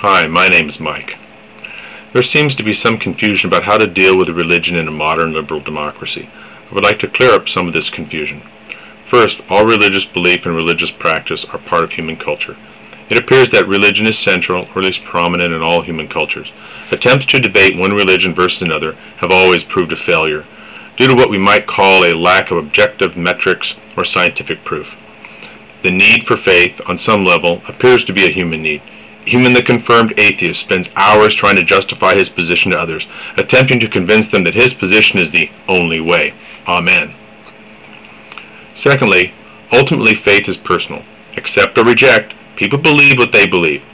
Hi, my name is Mike. There seems to be some confusion about how to deal with religion in a modern liberal democracy. I would like to clear up some of this confusion. First, all religious belief and religious practice are part of human culture. It appears that religion is central, or at least prominent, in all human cultures. Attempts to debate one religion versus another have always proved a failure, due to what we might call a lack of objective metrics or scientific proof. The need for faith, on some level, appears to be a human need. Even the confirmed atheist spends hours trying to justify his position to others, attempting to convince them that his position is the only way. Amen. Secondly, ultimately faith is personal. Accept or reject, people believe what they believe.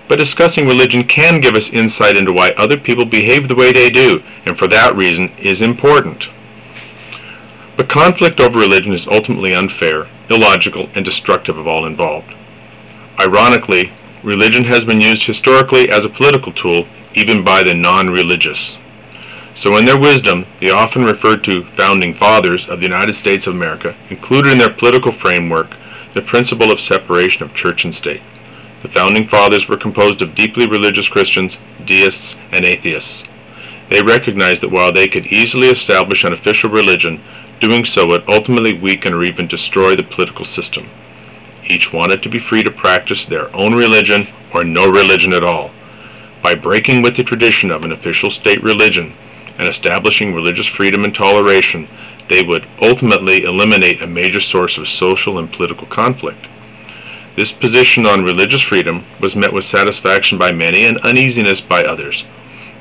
But discussing religion can give us insight into why other people behave the way they do, and for that reason is important. But conflict over religion is ultimately unfair, illogical, and destructive of all involved. Ironically, religion has been used historically as a political tool, even by the non-religious. So in their wisdom, the often referred to founding fathers of the United States of America included in their political framework the principle of separation of church and state. The founding fathers were composed of deeply religious Christians, deists, and atheists. They recognized that while they could easily establish an official religion, doing so would ultimately weaken or even destroy the political system. Each wanted to be free to practice their own religion or no religion at all. By breaking with the tradition of an official state religion and establishing religious freedom and toleration, they would ultimately eliminate a major source of social and political conflict. This position on religious freedom was met with satisfaction by many and uneasiness by others.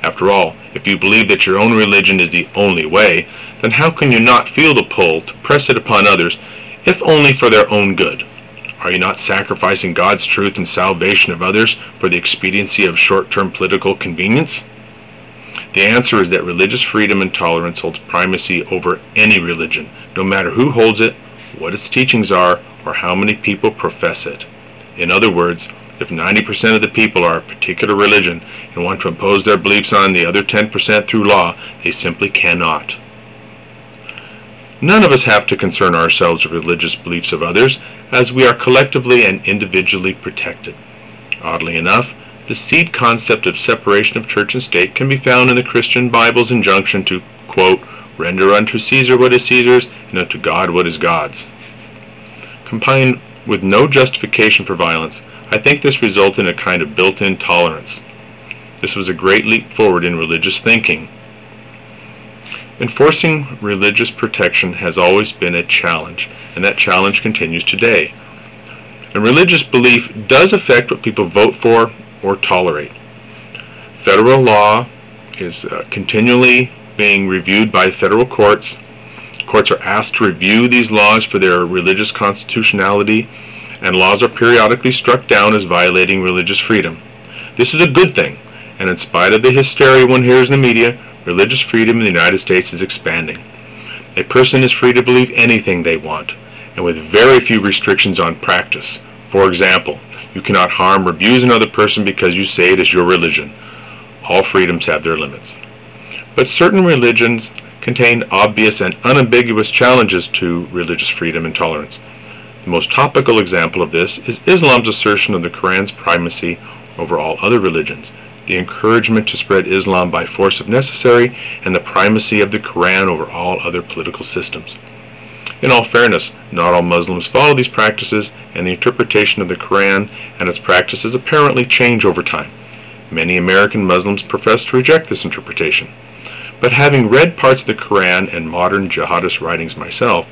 After all, if you believe that your own religion is the only way, then how can you not feel the pull to press it upon others, if only for their own good? Are you not sacrificing God's truth and salvation of others for the expediency of short-term political convenience? The answer is that religious freedom and tolerance holds primacy over any religion, no matter who holds it, what its teachings are, or how many people profess it. In other words, if 90% of the people are a particular religion and want to impose their beliefs on the other 10% through law, they simply cannot. None of us have to concern ourselves with religious beliefs of others, as we are collectively and individually protected. Oddly enough, the seed concept of separation of church and state can be found in the Christian Bible's injunction to, quote, render unto Caesar what is Caesar's, and unto God what is God's. Combined with no justification for violence, I think this resulted in a kind of built-in tolerance. This was a great leap forward in religious thinking. Enforcing religious protection has always been a challenge, and that challenge continues today. And religious belief does affect what people vote for or tolerate. Federal law is continually being reviewed by federal courts. Courts are asked to review these laws for their religious constitutionality, and laws are periodically struck down as violating religious freedom. This is a good thing, and in spite of the hysteria one hears in the media, religious freedom in the United States is expanding. A person is free to believe anything they want, and with very few restrictions on practice. For example, you cannot harm or abuse another person because you say it is your religion. All freedoms have their limits. But certain religions contain obvious and unambiguous challenges to religious freedom and tolerance. The most topical example of this is Islam's assertion of the Quran's primacy over all other religions, the encouragement to spread Islam by force if necessary, and the primacy of the Quran over all other political systems. In all fairness, not all Muslims follow these practices, and the interpretation of the Quran and its practices apparently change over time. Many American Muslims profess to reject this interpretation. But having read parts of the Quran and modern jihadist writings myself,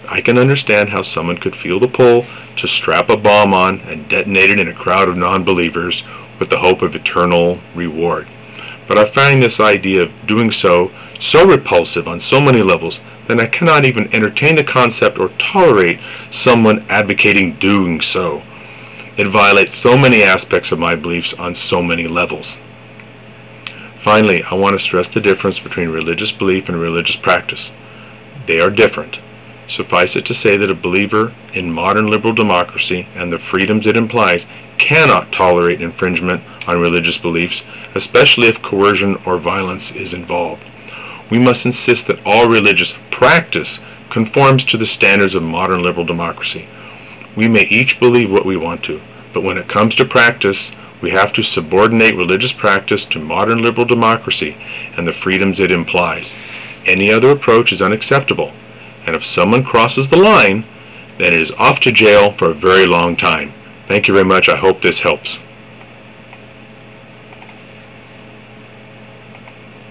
I can understand how someone could feel the pull to strap a bomb on and detonate it in a crowd of non-believers with the hope of eternal reward. But I find this idea of doing so repulsive on so many levels that I cannot even entertain the concept or tolerate someone advocating doing so. It violates so many aspects of my beliefs on so many levels. Finally, I want to stress the difference between religious belief and religious practice. They are different. Suffice it to say that a believer in modern liberal democracy and the freedoms it implies cannot tolerate infringement on religious beliefs, especially if coercion or violence is involved. We must insist that all religious practice conforms to the standards of modern liberal democracy. We may each believe what we want to, but when it comes to practice, We have to subordinate religious practice to modern liberal democracy and the freedoms it implies. Any other approach is unacceptable, and if someone crosses the line, then it is off to jail for a very long time. Thank you very much. I hope this helps.